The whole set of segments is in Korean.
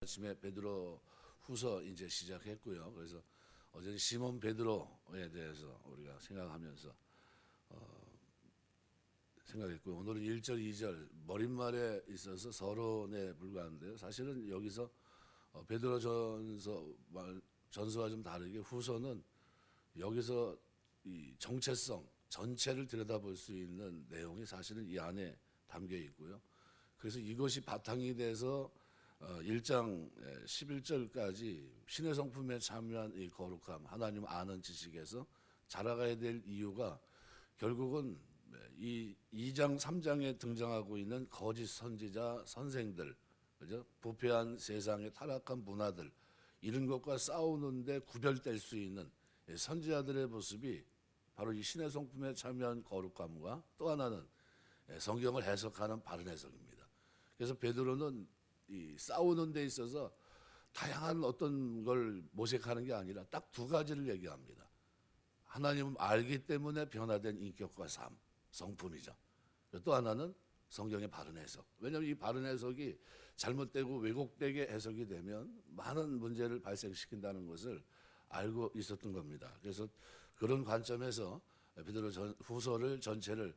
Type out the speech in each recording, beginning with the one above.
아침에 베드로 후서 이제 시작했고요. 그래서 어제 시몬 베드로에 대해서 우리가 생각하면서 생각했고요. 오늘은 1절, 2절 머릿말에 있어서 서론에 불과한데요. 사실은 여기서 베드로 전서와 좀 다르게 후서는 여기서 이 정체성 전체를 들여다볼 수 있는 내용이 사실은 이 안에 담겨 있고요. 그래서 이것이 바탕이 돼서 1장 11절까지 신의 성품에 참여한 이 거룩함, 하나님 아는 지식에서 자라가야 될 이유가 결국은 이 2장 3장에 등장하고 있는 거짓 선지자 선생들, 그죠? 부패한 세상의 타락한 문화들, 이런 것과 싸우는데 구별될 수 있는 선지자들의 모습이 바로 이 신의 성품에 참여한 거룩함과 또 하나는 성경을 해석하는 바른 해석입니다. 그래서 베드로는 이 싸우는 데 있어서 다양한 어떤 걸 모색하는 게 아니라 딱 두 가지를 얘기합니다. 하나님을 알기 때문에 변화된 인격과 삶, 성품이죠. 또 하나는 성경의 바른 해석. 왜냐하면 이 바른 해석이 잘못되고 왜곡되게 해석이 되면 많은 문제를 발생시킨다는 것을 알고 있었던 겁니다. 그래서 그런 관점에서 베드로 후서를 전체를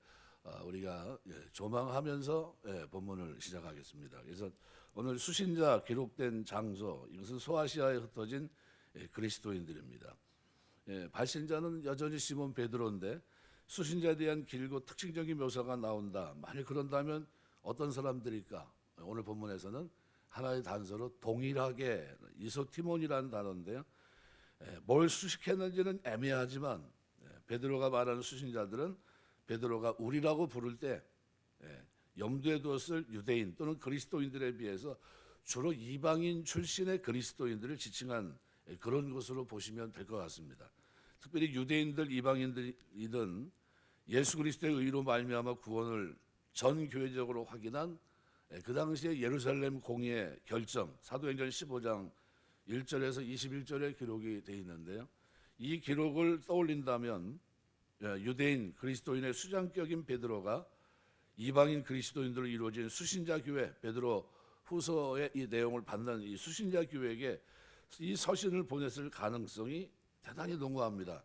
우리가 조망하면서 본문을 시작하겠습니다. 그래서 오늘 수신자 기록된 장소, 이것은 소아시아에 흩어진 그리스도인들입니다. 발신자는 여전히 시몬 베드로인데 수신자에 대한 길고 특징적인 묘사가 나온다. 만약 그런다면 어떤 사람들일까? 오늘 본문에서는 하나의 단서로 동일하게 이소티몬이라는 단어인데요. 뭘 수식했는지는 애매하지만 베드로가 말하는 수신자들은 베드로가 우리라고 부를 때 염두에 두었을 유대인 또는 그리스도인들에 비해서 주로 이방인 출신의 그리스도인들을 지칭한 그런 것으로 보시면 될 것 같습니다. 특별히 유대인들, 이방인들이든 예수 그리스도의 의로 말미암아 구원을 전 교회적으로 확인한 그 당시에 예루살렘 공의의 결정, 사도행전 15장 1절에서 21절에 기록이 되어 있는데요. 이 기록을 떠올린다면 유대인 그리스도인의 수장격인 베드로가 이방인 그리스도인들로 이루어진 수신자 교회, 베드로 후서의 이 내용을 받는 이 수신자 교회에게 이 서신을 보냈을 가능성이 대단히 농후합니다.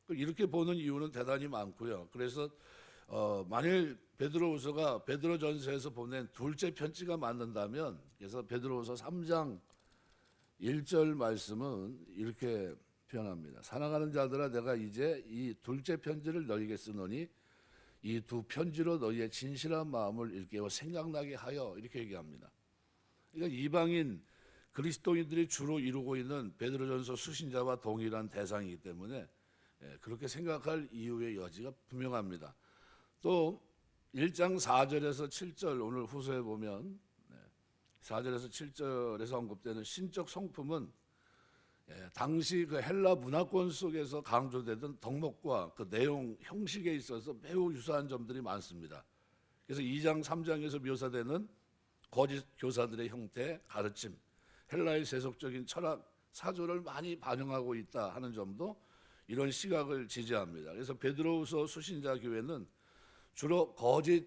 이렇게 보는 이유는 대단히 많고요. 그래서 만일 베드로후서가 베드로전서에서 보낸 둘째 편지가 맞는다면, 그래서 베드로후서 3장 1절 말씀은 이렇게 표현합니다. 사랑하는 자들아, 내가 이제 이 둘째 편지를 너희에게 쓰노니 이 두 편지로 너희의 진실한 마음을 일깨워 생각나게 하여, 이렇게 얘기합니다. 그러니까 이방인 그리스도인들이 주로 이루고 있는 베드로전서 수신자와 동일한 대상이기 때문에 그렇게 생각할 이유의 여지가 분명합니다. 또 1장 4절에서 7절 오늘 후서에 보면 4절에서 7절에서 언급되는 신적 성품은 당시 그 헬라 문화권 속에서 강조되던 덕목과 그 내용 형식에 있어서 매우 유사한 점들이 많습니다. 그래서 2장 3장에서 묘사되는 거짓 교사들의 형태, 가르침, 헬라의 세속적인 철학, 사조를 많이 반영하고 있다 하는 점도 이런 시각을 지지합니다. 그래서 베드로후서 수신자 교회는 주로 거짓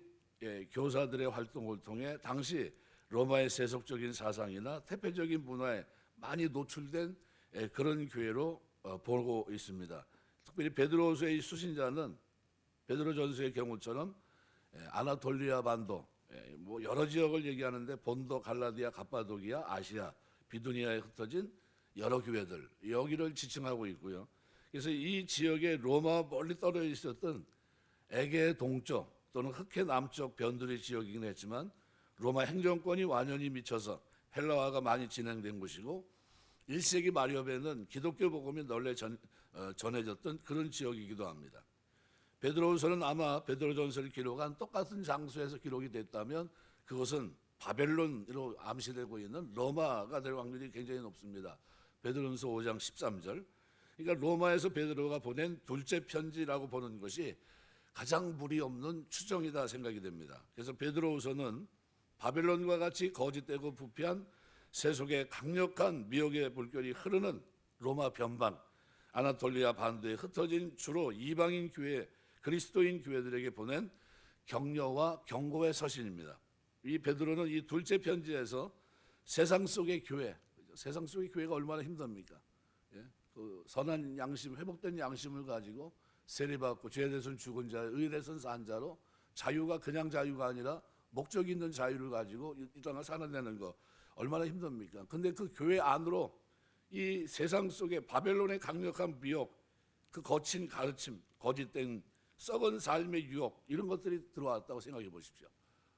교사들의 활동을 통해 당시 로마의 세속적인 사상이나 태폐적인 문화에 많이 노출된 그런 교회로 보고 있습니다. 특별히 베드로후서의 수신자는 베드로전서의 경우처럼 아나톨리아 반도, 뭐 여러 지역을 얘기하는데 본도, 갈라디아, 갑바도기아, 아시아, 비두니아에 흩어진 여러 교회들, 여기를 지칭하고 있고요. 그래서 이 지역에 로마 멀리 떨어져 있었던 에게 동쪽 또는 흑해 남쪽 변두리 지역이긴 했지만 로마 행정권이 완연히 미쳐서 헬라화가 많이 진행된 곳이고 1세기 말엽에는 기독교 복음이 널리 전해졌던 그런 지역이기도 합니다. 베드로후서는 아마 베드로전서를 기록한 똑같은 장소에서 기록이 됐다면 그것은 바벨론으로 암시되고 있는 로마가 될 확률이 굉장히 높습니다. 베드로전서 5장 13절. 그러니까 로마에서 베드로가 보낸 둘째 편지라고 보는 것이 가장 무리 없는 추정이다 생각이 됩니다. 그래서 베드로후서는 바벨론과 같이 거짓되고 부패한 세속의 강력한 미혹의 물결이 흐르는 로마 변방, 아나톨리아 반도에 흩어진 주로 이방인 교회, 그리스도인 교회들에게 보낸 격려와 경고의 서신입니다. 이 베드로는 이 둘째 편지에서 세상 속의 교회, 세상 속의 교회가 얼마나 힘듭니까? 예? 그 선한 양심, 회복된 양심을 가지고 세례받고 죄에 대해서는 죽은 자, 의에 대해서는 산 자로 자유가 그냥 자유가 아니라 목적 있는 자유를 가지고 이 땅을 살아내는 거 얼마나 힘듭니까? 근데 그 교회 안으로 이 세상 속에 바벨론의 강력한 미혹, 그 거친 가르침, 거짓된 썩은 삶의 유혹 이런 것들이 들어왔다고 생각해 보십시오.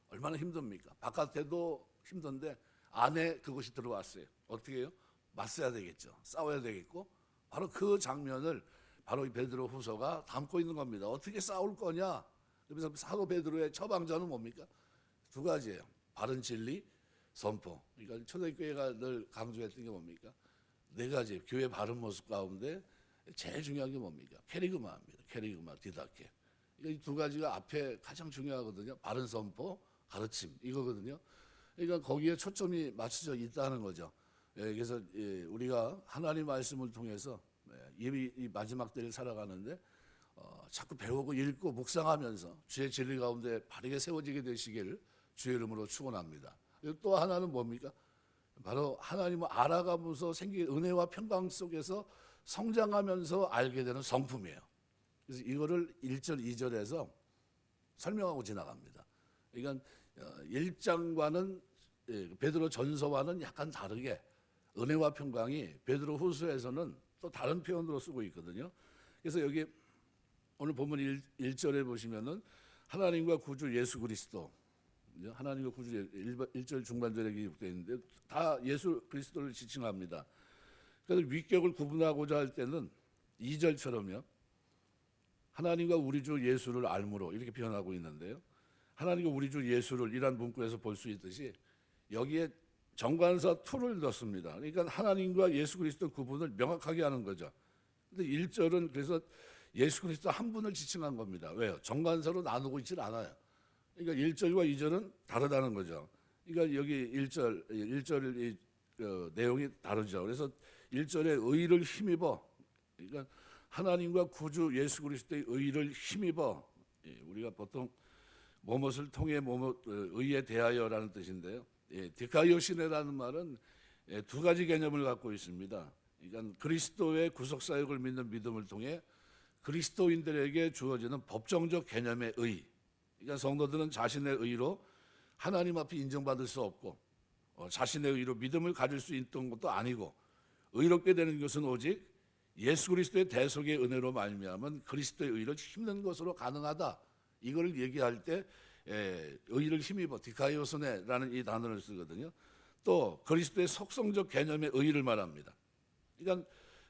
얼마나 힘듭니까? 바깥에도 힘든데 안에 그것이 들어왔어요. 어떻게 해요? 맞서야 되겠죠. 싸워야 되겠고 바로 그 장면을 바로 이 베드로 후서가 담고 있는 겁니다. 어떻게 싸울 거냐? 그래서 사도 베드로의 처방전은 뭡니까? 두 가지예요. 바른 진리, 선포. 그러니까 초대교회가 늘 강조했던 게 뭡니까? 네 가지. 교회 바른 모습 가운데 제일 중요한 게 뭡니까? 캐리그마입니다. 캐리그마, 디다케. 이 두 가지가 앞에 가장 중요하거든요. 바른 선포, 가르침 이거거든요. 그러니까 거기에 초점이 맞춰져 있다는 거죠. 그래서 우리가 하나님 말씀을 통해서 이 마지막 때를 살아가는데 자꾸 배우고 읽고 묵상하면서 주의 진리 가운데 바르게 세워지게 되시기를 주의 이름으로 축원합니다. 또 하나는 뭡니까? 바로 하나님을 알아가면서 생긴 은혜와 평강 속에서 성장하면서 알게 되는 성품이에요. 그래서 이거를 1절, 2절에서 설명하고 지나갑니다. 그러니까 1장과는 베드로 전서와는 약간 다르게 은혜와 평강이 베드로 후서에서는 또 다른 표현으로 쓰고 있거든요. 그래서 여기 오늘 본문 1절에 보시면은 하나님과 구주 예수 그리스도, 하나님과 구주 1절 중반절에 기록되어 있는데 다 예수 그리스도를 지칭합니다. 그래서 위격을 구분하고자 할 때는 2절처럼요. 하나님과 우리 주 예수를 알므로 이렇게 표현하고 있는데요. 하나님과 우리 주 예수를 이란 문구에서 볼 수 있듯이 여기에 정관사 투를 넣습니다. 그러니까 하나님과 예수 그리스도 구분을 명확하게 하는 거죠. 근데 1절은 그래서 예수 그리스도 한 분을 지칭한 겁니다. 왜요? 정관사로 나누고 있질 않아요. 그러니까 1절과 2절은 다르다는 거죠. 그러니까 여기 1절 내용이 다르죠. 그래서 1절에 의를 힘입어, 그러니까 하나님과 구주 예수 그리스도의 의를 힘입어, 우리가 보통 뭐뭇을 통해 뭐뭇 의에 대하여라는 뜻인데요. 디카이오시네라는 말은 두 가지 개념을 갖고 있습니다. 그러니까 그리스도의 구속 사역을 믿는 믿음을 통해 그리스도인들에게 주어지는 법정적 개념의 의. 그러니까 성도들은 자신의 의로 하나님 앞에 인정받을 수 없고 자신의 의로 믿음을 가질 수 있던 것도 아니고 의롭게 되는 것은 오직 예수 그리스도의 대속의 은혜로 말미암은 그리스도의 의를 힘든 것으로 가능하다. 이걸 얘기할 때 의를 힘입어 디카이오스네라는 이 단어를 쓰거든요. 또 그리스도의 속성적 개념의 의를 말합니다. 그러니까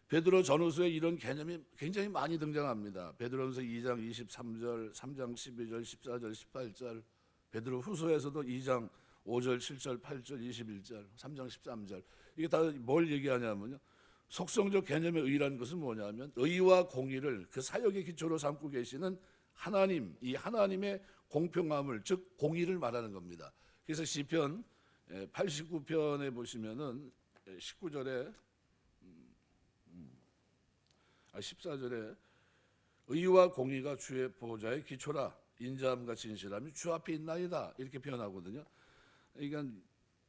베드로 전후서에 이런 개념이 굉장히 많이 등장합니다. 베드로전서 2장 23절, 3장 12절, 14절, 18절, 베드로 후서에서도 2장 5절, 7절, 8절, 21절, 3장 13절. 이게 다 뭘 얘기하냐면요. 속성적 개념의 의라는 것은 뭐냐면 의와 공의를 그 사역의 기초로 삼고 계시는 하나님, 이 하나님의 공평함을, 즉 공의를 말하는 겁니다. 그래서 시편 89편에 보시면은 19절에 14절에 의와 공의가 주의 보호자의 기초라, 인자함과 진실함이 주 앞에 있나이다, 이렇게 표현하거든요. 그러니까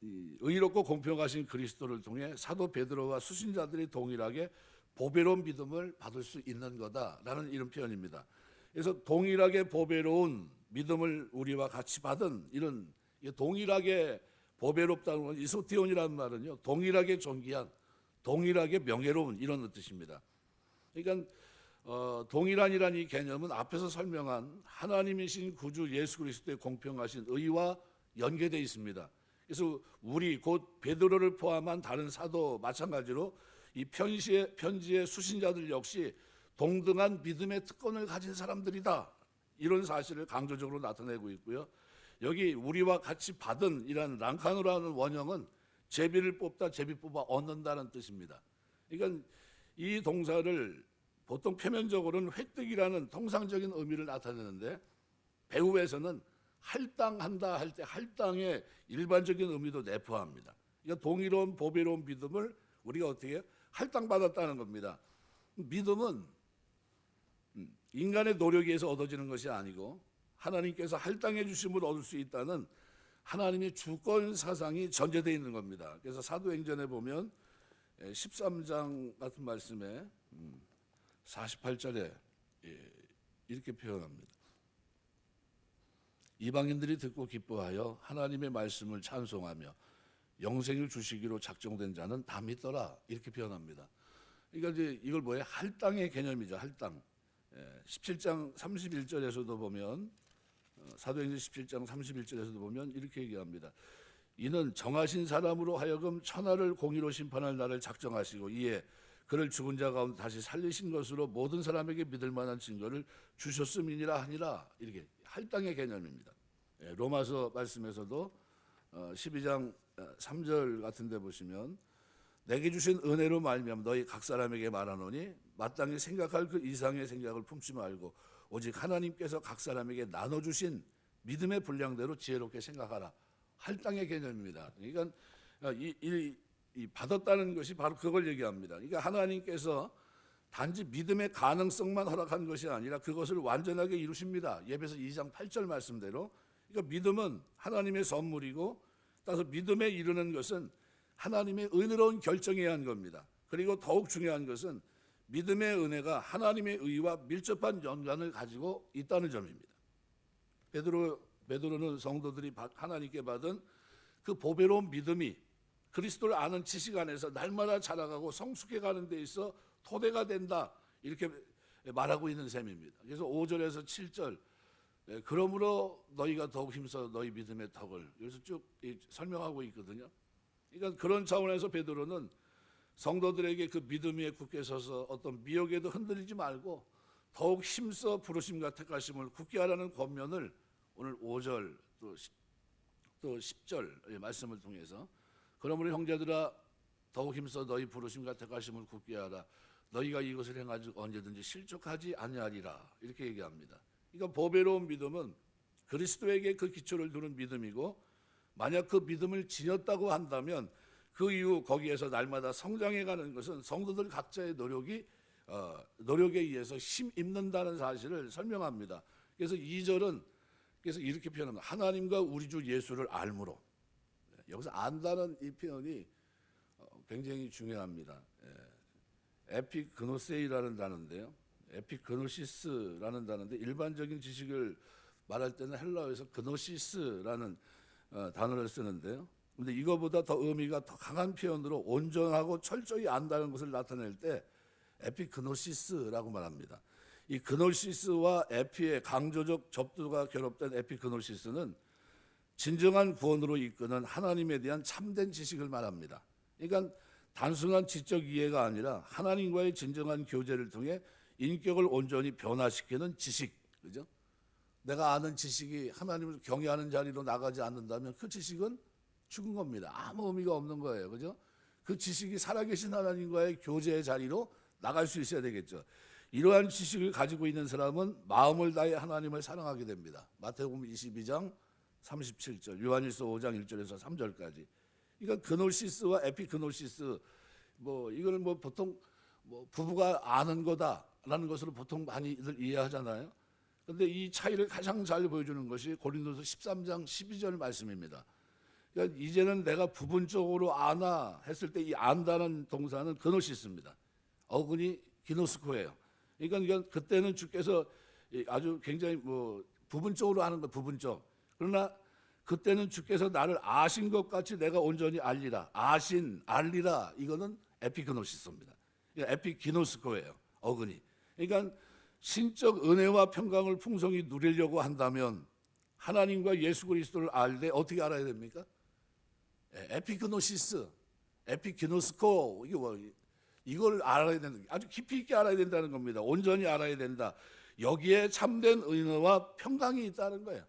의롭고 공평하신 그리스도를 통해 사도 베드로와 수신자들이 동일하게 보배로운 믿음을 받을 수 있는 거다라는 이런 표현입니다. 그래서 동일하게 보배로운 믿음을 우리와 같이 받은 이런 동일하게 보배롭다는 건 이소티온이라는 말은요, 동일하게 존귀한, 동일하게 명예로운 이런 뜻입니다. 그러니까 동일한이란 이 개념은 앞에서 설명한 하나님이신 구주 예수 그리스도의 공평하신 의와 연계되어 있습니다. 그래서 우리 곧 베드로를 포함한 다른 사도 마찬가지로 이 편지의 수신자들 역시 동등한 믿음의 특권을 가진 사람들이다, 이런 사실을 강조적으로 나타내고 있고요. 여기 우리와 같이 받은 이란 랑카노라는 원형은 제비를 뽑다, 제비 뽑아 얻는다는 뜻입니다. 그러니까 이 동사를 보통 표면적으로는 획득이라는 통상적인 의미를 나타내는데 배후에서는 할당한다 할 때 할당의 일반적인 의미도 내포합니다. 그러니까 동일한 보배로운 믿음을 우리가 어떻게 할당받았다는 겁니다. 믿음은 인간의 노력에 의해서 얻어지는 것이 아니고 하나님께서 할당해 주심을 얻을 수 있다는 하나님의 주권 사상이 전제되어 있는 겁니다. 그래서 사도행전에 보면 13장 같은 말씀에 48절에 이렇게 표현합니다. 이방인들이 듣고 기뻐하여 하나님의 말씀을 찬송하며 영생을 주시기로 작정된 자는 다 믿더라, 이렇게 표현합니다. 그러니까 이제 이걸 뭐예요? 할당의 개념이죠. 할당. 17장 31절에서도 보면, 사도행전 17장 31절에서도 보면 이렇게 얘기합니다. 이는 정하신 사람으로 하여금 천하를 공의로 심판할 날을 작정하시고 이에 그를 죽은 자 가운데 다시 살리신 것으로 모든 사람에게 믿을 만한 증거를 주셨음이니라 하니라. 이렇게 할당의 개념입니다. 로마서 말씀에서도 12장 3절 같은 데 보시면 내게 주신 은혜로 말미암아 너희 각 사람에게 말하노니 마땅히 생각할 그 이상의 생각을 품지 말고 오직 하나님께서 각 사람에게 나눠주신 믿음의 분량대로 지혜롭게 생각하라. 할당의 개념입니다. 그러니까 이 받았다는 것이 바로 그걸 얘기합니다. 그러니까 하나님께서 단지 믿음의 가능성만 허락한 것이 아니라 그것을 완전하게 이루십니다. 예배서 2장 8절 말씀대로. 그러니까 믿음은 하나님의 선물이고, 따라서 믿음에 이르는 것은 하나님의 은혜로운 결정에 의한 겁니다. 그리고 더욱 중요한 것은 믿음의 은혜가 하나님의 의와 밀접한 연관을 가지고 있다는 점입니다. 베드로는 성도들이 하나님께 받은 그 보배로운 믿음이 그리스도를 아는 지식 안에서 날마다 자라가고 성숙해가는 데 있어 토대가 된다, 이렇게 말하고 있는 셈입니다. 그래서 5절에서 7절, 그러므로 너희가 더욱 힘써 너희 믿음의 덕을, 여기서 쭉 설명하고 있거든요. 그러니까 그런 차원에서 베드로는 성도들에게 그 믿음 위에 굳게 서서 어떤 미혹에도 흔들리지 말고 더욱 힘써 부르심과 택하심을 굳게 하라는 권면을 오늘 5절 또 10절 말씀을 통해서, 그러므로 형제들아 더욱 힘써 너희 부르심과 택하심을 굳게 하라. 너희가 이것을 행하지 언제든지 실족하지 아니하리라, 이렇게 얘기합니다. 그러니까 보배로운 믿음은 그리스도에게 그 기초를 두는 믿음이고, 만약 그 믿음을 지녔다고 한다면 그 이후 거기에서 날마다 성장해가는 것은 성도들 각자의 노력에 의해서 힘입는다는 사실을 설명합니다. 그래서 2절은 그래서 이렇게 표현합니다. 하나님과 우리 주 예수를 알므로. 여기서 안다는 이 표현이 굉장히 중요합니다. 에피그노세이라는 단어인데요. 에피그노시스라는 단어인데 일반적인 지식을 말할 때는 헬라어에서 그노시스라는 단어를 쓰는데요. 근데 이거보다 더 의미가 더 강한 표현으로 온전하고 철저히 안다는 것을 나타낼 때 에피그노시스라고 말합니다. 이 그노시스와 에피의 강조적 접두가 결합된 에피그노시스는 진정한 구원으로 이끄는 하나님에 대한 참된 지식을 말합니다. 그러니까 단순한 지적 이해가 아니라 하나님과의 진정한 교제를 통해 인격을 온전히 변화시키는 지식, 그죠? 내가 아는 지식이 하나님을 경외하는 자리로 나가지 않는다면 그 지식은 죽은 겁니다. 아무 의미가 없는 거예요, 그죠? 그 지식이 살아계신 하나님과의 교제의 자리로 나갈 수 있어야 되겠죠. 이러한 지식을 가지고 있는 사람은 마음을 다해 하나님을 사랑하게 됩니다. 마태복음 22장 37절, 요한일서 5장 1절에서 3절까지. 그러니까 그노시스와 에피그노시스, 이걸 보통 부부가 아는 거다라는 것으로 보통 많이들 이해하잖아요. 그런데 이 차이를 가장 잘 보여주는 것이 고린도서 13장 12절 말씀입니다. 그러니까 이제는 내가 부분적으로 아나 했을 때 이 안다는 동사는 그노시스입니다. 어근이 기노스코예요. 그러니까 그때는 주께서 아주 굉장히 부분적으로 아는 거, 부분적. 그러나 그때는 주께서 나를 아신 것 같이 내가 온전히 알리라. 알리라. 이거는 에피그노시스입니다. 에피기노스코예요. 어근이. 그러니까 신적 은혜와 평강을 풍성히 누리려고 한다면 하나님과 예수 그리스도를 알 때 어떻게 알아야 됩니까? 에피그노시스, 에피기노스코, 이걸 알아야 된다. 아주 깊이 있게 알아야 된다는 겁니다. 온전히 알아야 된다. 여기에 참된 은혜와 평강이 있다는 거예요.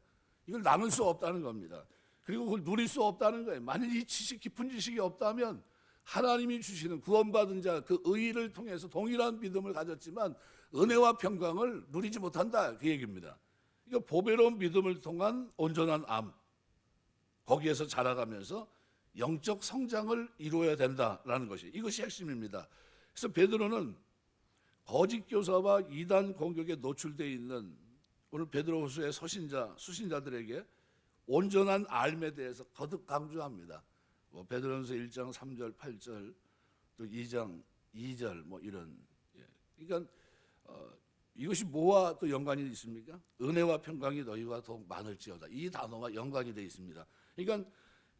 이걸 나눌 수 없다는 겁니다. 그리고 그걸 누릴 수 없다는 거예요. 만일 이 깊은 지식이 없다면 하나님이 주시는 구원받은 자 그 의의를 통해서 동일한 믿음을 가졌지만 은혜와 평강을 누리지 못한다, 그 얘기입니다. 이거 보배로운 믿음을 통한 온전한 암, 거기에서 자라가면서 영적 성장을 이루어야 된다라는 것이, 이것이 핵심입니다. 그래서 베드로는 거짓 교사와 이단 공격에 노출되어 있는 오늘 베드로후서의 수신자들에게 온전한 삶에 대해서 거듭 강조합니다. 뭐 베드로전서 1장 3절 8절 또 2장 2절 뭐 이런. 그러니까 이것이 뭐와 또 연관이 있습니까? 은혜와 평강이 너희와 더욱 많을지어다. 이 단어가 연관이 되어 있습니다. 그러니까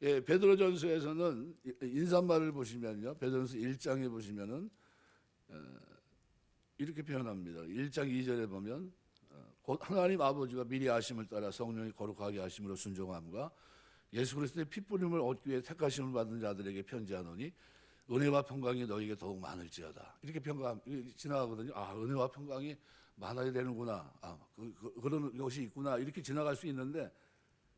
베드로전서에서는 인사말을 보시면요, 베드로전서 1장에 보시면은 이렇게 표현합니다. 1장 2절에 보면 곧 하나님 아버지가 미리 아심을 따라 성령이 거룩하게 하심으로 순종함과 예수 그리스도의 핏부림을 얻기 위해 택하심을 받은 자들에게 편지하노니 은혜와 평강이 너희에게 더욱 많을지어다. 이렇게 지나가거든요. 은혜와 평강이 많아야 되는구나. 그런 것이 있구나. 이렇게 지나갈 수 있는데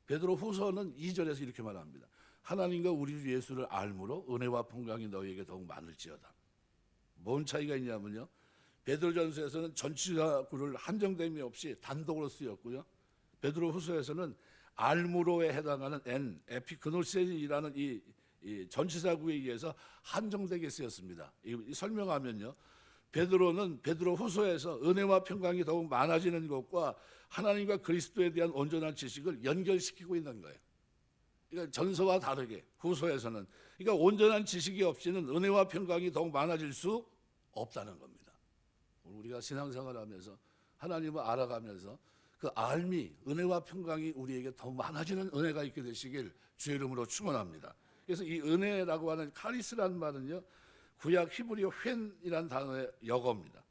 베드로 후서는 2절에서 이렇게 말합니다. 하나님과 우리 주 예수를 알므로 은혜와 평강이 너희에게 더욱 많을지어다. 뭔 차이가 있냐면요, 베드로전서에서는 전치사구를 한정됨이 없이 단독으로 쓰였고요, 베드로 후서에서는 알므로에 해당하는 에피그노세이라는 이 전치사구에 의해서 한정되게 쓰였습니다. 이 설명하면요, 베드로는 베드로 후서에서 은혜와 평강이 더욱 많아지는 것과 하나님과 그리스도에 대한 온전한 지식을 연결시키고 있는 거예요. 그러니까 전서와 다르게 후서에서는, 그러니까 온전한 지식이 없이는 은혜와 평강이 더욱 많아질 수 없다는 겁니다. 우리가 신앙생활하면서 하나님을 알아가면서 그 알미, 은혜와 평강이 우리에게 더 많아지는 은혜가 있게 되시길 주의 이름으로 축원합니다. 그래서 이 은혜라고 하는 카리스라는 말은요, 구약 히브리어 휴이라는 단어의 역어입니다.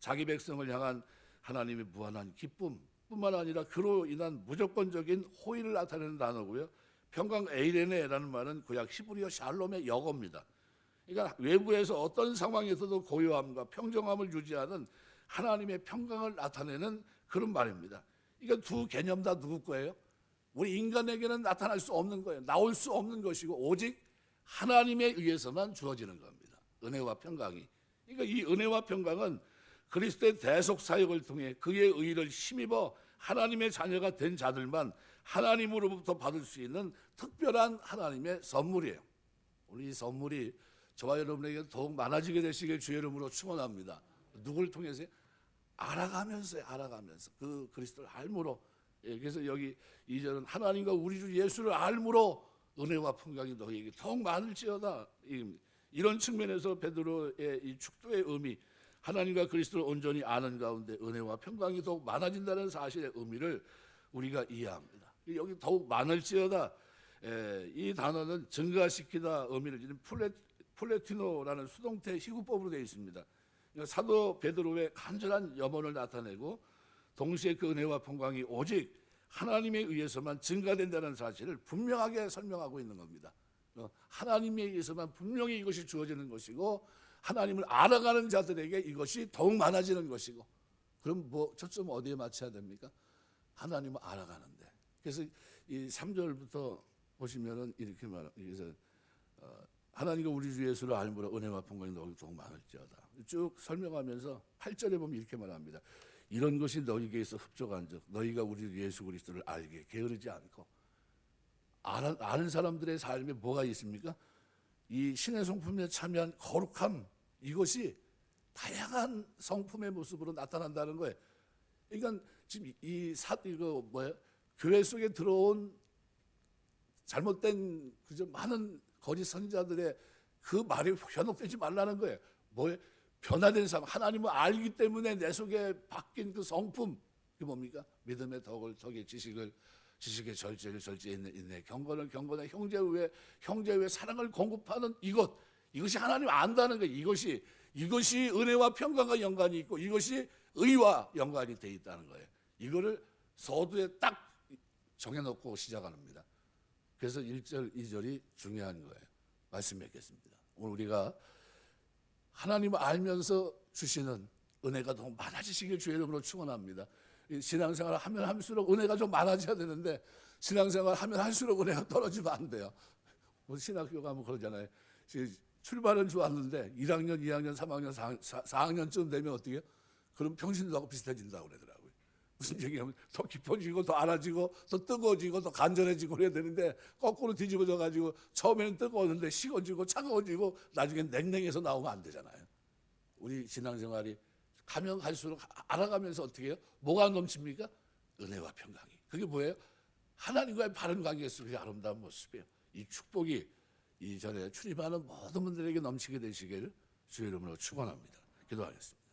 자기 백성을 향한 하나님의 무한한 기쁨뿐만 아니라 그로 인한 무조건적인 호의를 나타내는 단어고요, 평강 에이레네라는 말은 구약 히브리어 샬롬의 역어입니다. 그러니까 외부에서 어떤 상황에서도 고요함과 평정함을 유지하는 하나님의 평강을 나타내는 그런 말입니다. 이건 두 개념 다 누구 거예요? 우리 인간에게는 나타날 수 없는 거예요. 나올 수 없는 것이고 오직 하나님에 의해서만 주어지는 겁니다. 은혜와 평강이. 그러니까 이 은혜와 평강은 그리스도의 대속 사역을 통해 그의 의를 힘입어 하나님의 자녀가 된 자들만 하나님으로부터 받을 수 있는 특별한 하나님의 선물이에요. 오늘 이 선물이 저와 여러분에게 더욱 많아지게 되시길 주의 이름으로 축원합니다. 누굴 통해서요? 알아가면서 그 그리스도를 알므로. 그래서 여기 2절은 하나님과 우리 주 예수를 알므로 은혜와 평강이 너희에게 더욱 많을지어다. 이런 측면에서 베드로의 이 축도의 의미, 하나님과 그리스도를 온전히 아는 가운데 은혜와 평강이 더욱 많아진다는 사실의 의미를 우리가 이해합니다. 여기 더욱 많을지어다, 이 단어는 증가시키다 의미를 지닌 플레티노라는 수동태 희구법으로 되어 있습니다. 사도 베드로의 간절한 염원을 나타내고 동시에 그 은혜와 평강이 오직 하나님에 의해서만 증가된다는 사실을 분명하게 설명하고 있는 겁니다. 하나님에 의해서만 분명히 이것이 주어지는 것이고 하나님을 알아가는 자들에게 이것이 더욱 많아지는 것이고, 그럼 뭐 초점 어디에 맞춰야 됩니까? 하나님을 알아가는데. 그래서 이 3절부터 보시면은 이렇게 말합니다. 하나님과 우리 주 예수를 알므로 은혜와 평강이 너희 더욱 많을지어다. 쭉 설명하면서 8절에 보면 이렇게 말합니다. 이런 것이 너희에게서 흡족한즉 너희가 우리 예수 그리스도를 알게 게으르지 않고. 아는 사람들의 삶에 뭐가 있습니까? 이 신의 성품에 참여한 거룩함, 이것이 다양한 성품의 모습으로 나타난다는 거예요. 그러니까 지금 이거 뭐예요? 교회 속에 들어온 잘못된 많은 거짓 선지자들의 그 말이 현혹되지 말라는 거예요. 뭐예요? 변화된 삶, 하나님을 알기 때문에 내 속에 바뀐 그 성품, 그게 뭡니까? 믿음의 덕의 지식의 절제를 인내, 경건을 경건의 형제 외에 사랑을 공급하는 이것이 하나님 안다는 거예요. 이것이 은혜와 평강과 연관이 있고 이것이 의와 연관이 돼 있다는 거예요. 이거를 서두에 딱 정해놓고 시작합니다. 그래서 1절, 2절이 중요한 거예요. 말씀 맺겠습니다. 오늘 우리가 하나님을 알면서 주시는 은혜가 더 많아지시길 주의 이름으로 축원합니다. 신앙생활을 하면 할수록 은혜가 좀 많아져야 되는데 신앙생활을 하면 할수록 은혜가 떨어지면 안 돼요. 신학교 가면 그러잖아요. 출발은 좋았는데 1학년, 2학년, 3학년, 4학년쯤 되면 어떻게 해요? 그럼 평신도하고 비슷해진다고 그러더라고요. 무슨 얘기냐면 더 깊어지고 더 알아지고 더 뜨거워지고 더 간절해지고 그래야 되는데 거꾸로 뒤집어져 가지고 처음에는 뜨거웠는데 식어지고 차가워지고 나중엔 냉랭해서 나오면 안 되잖아요. 우리 신앙생활이 가면 갈수록 알아가면서 어떻게 해요? 뭐가 넘칩니까? 은혜와 평강이. 그게 뭐예요? 하나님과의 바른 관계 속의 아름다운 모습이에요. 이 축복이 이전에 출입하는 모든 분들에게 넘치게 되시길 주의 이름으로 축원합니다. 기도하겠습니다.